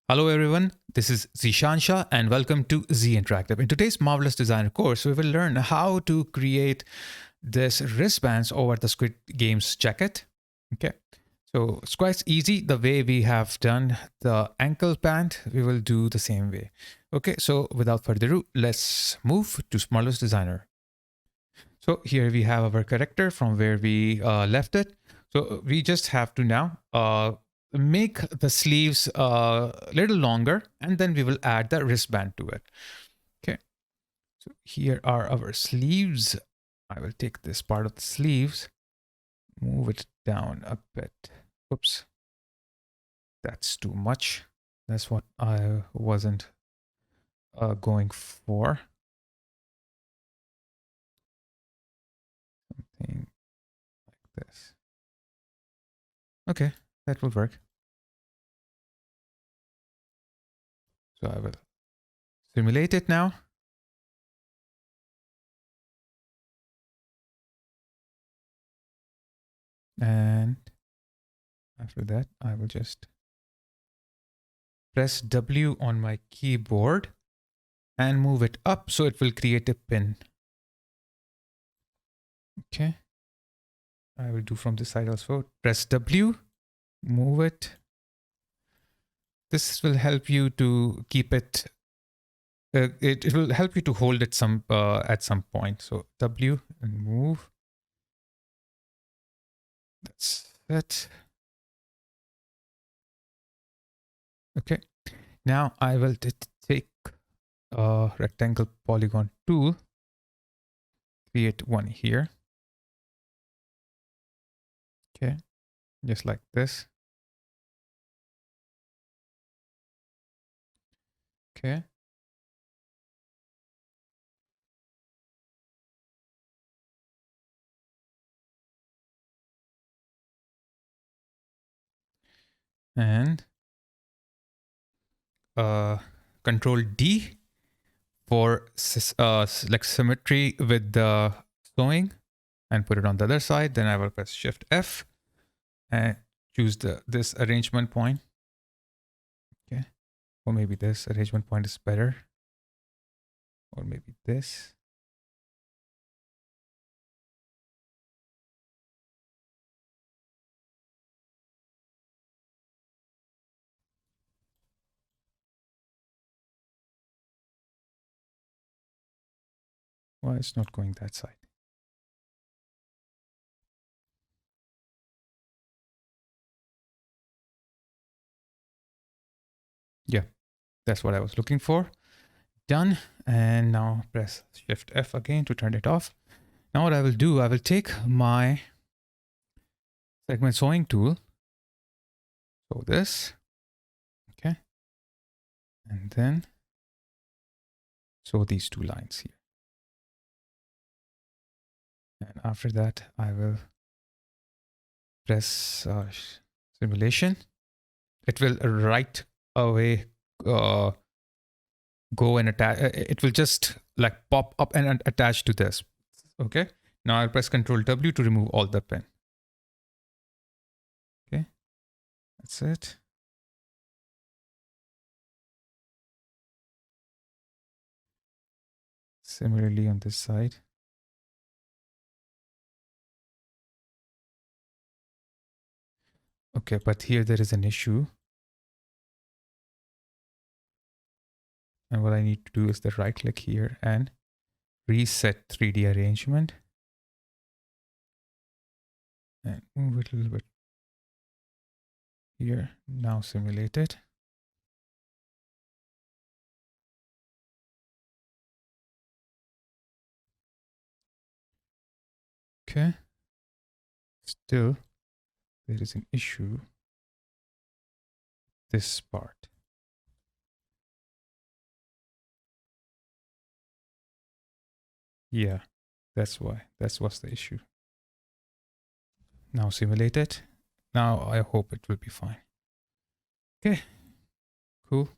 Hello everyone, this is Zeeshan Shah and welcome to Zinteractive. In today's Marvelous Designer course, we will learn how to create this wristbands over the Squid Games jacket. Okay, so it's quite easy. The way we have done the ankle band, we will do the same way. Okay, so without further ado, let's move to Marvelous Designer. So here we have our character from where we left it. So we just have to now make the sleeves a little longer, and then we will add the wristband to it. Okay. So here are our sleeves. I will take this part of the sleeves, move it down a bit. Oops. That's too much. That's what I wasn't going for. Something like this. Okay, that will work. So I will simulate it now. And after that, I will just press W on my keyboard and move it up so it will create a pin. Okay. I will do from this side also. Press W, move it. This will help you to keep it. It will help you to hold it at some point. So W and move. That's it. Okay. Now I will take a rectangle polygon tool. Create one here. Okay. Just like this. Okay. And Control D for like symmetry with the sewing and put it on the other side. Then I will press Shift F and choose this arrangement point. Okay. Or maybe this arrangement point is better. Or maybe this. Why it's not going that side? Yeah, that's what I was looking for. Done. And now press Shift F again to turn it off. Now what I will do, I will take my segment sewing tool. So this. Okay. And then sew these two lines here. And after that, I will press simulation. It will right away go and attach. It will just like pop up and attach to this. Okay. Now I'll press Control W to remove all the pen. Okay. That's it. Similarly on this side. Okay, but here there is an issue. And what I need to do is the right click here and reset 3D arrangement. And move it a little bit here. Now simulate it. Okay. Still, there is an issue. This part. Yeah, that's why. That's what's the issue. Now simulate it. Now I hope it will be fine. Okay, cool.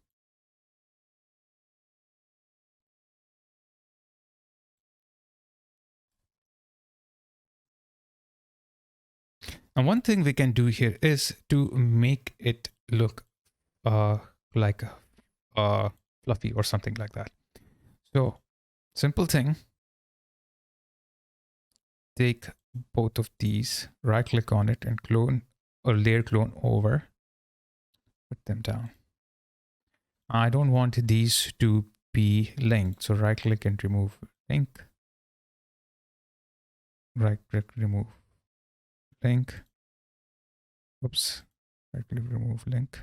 And one thing we can do here is to make it look like fluffy or something like that. So simple thing, take both of these, right click on it and clone or layer clone over, put them down. I don't want these to be linked, so right click and remove link, right click, remove link, oops, right click, remove link,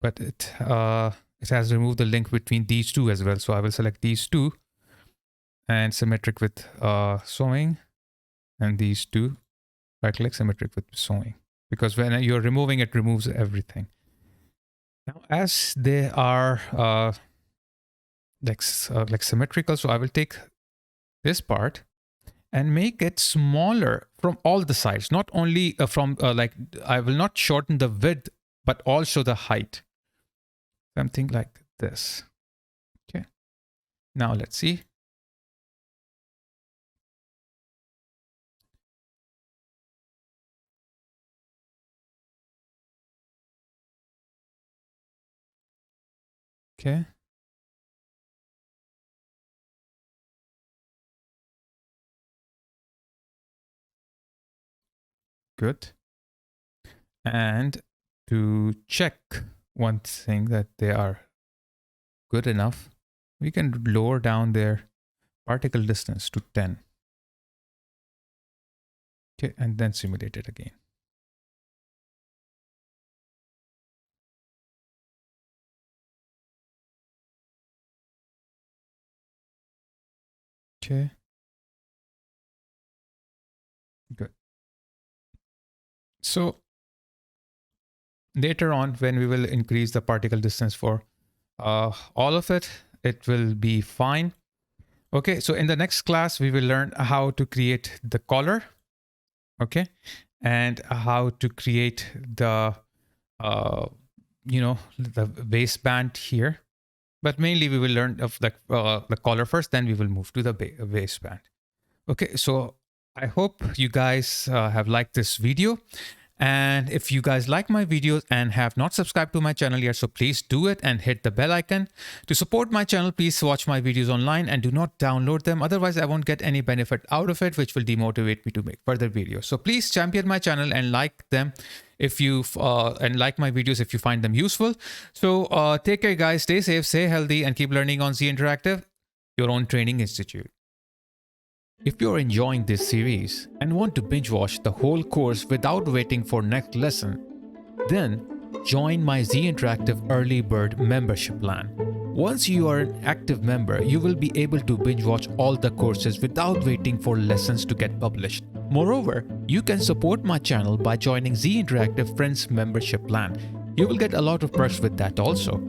but it has removed the link between these two as well. So I will select these two and symmetric with sewing, and these two, right click, symmetric with sewing, because when you're removing it, removes everything. Now as they are like symmetrical, so I will take this part and make it smaller from all the sides, not only from like I will not shorten the width but also the height, something like this. Okay, now let's see. Okay, good. And to check one thing that they are good enough, we can lower down their particle distance to 10. Okay, and then simulate it again. Okay, good. So later on, when we will increase the particle distance for all of it, it will be fine. Okay, so in the next class, we will learn how to create the collar, okay, and how to create the, the waistband here. But mainly we will learn of the collar first, then we will move to the waistband. Okay, so I hope you guys have liked this video. And if you guys like my videos and have not subscribed to my channel yet, so please do it and hit the bell icon. To support my channel, please watch my videos online and do not download them. Otherwise, I won't get any benefit out of it, which will demotivate me to make further videos. So please champion my channel and like them if you and like my videos if you find them useful. So take care, guys. Stay safe, stay healthy, and keep learning on Zinteractive, your own training institute. If you're enjoying this series and want to binge watch the whole course without waiting for next lesson, then join my Zinteractive Early Bird membership plan. Once you are an active member, you will be able to binge watch all the courses without waiting for lessons to get published. Moreover, you can support my channel by joining Zinteractive Friends membership plan. You will get a lot of perks with that also.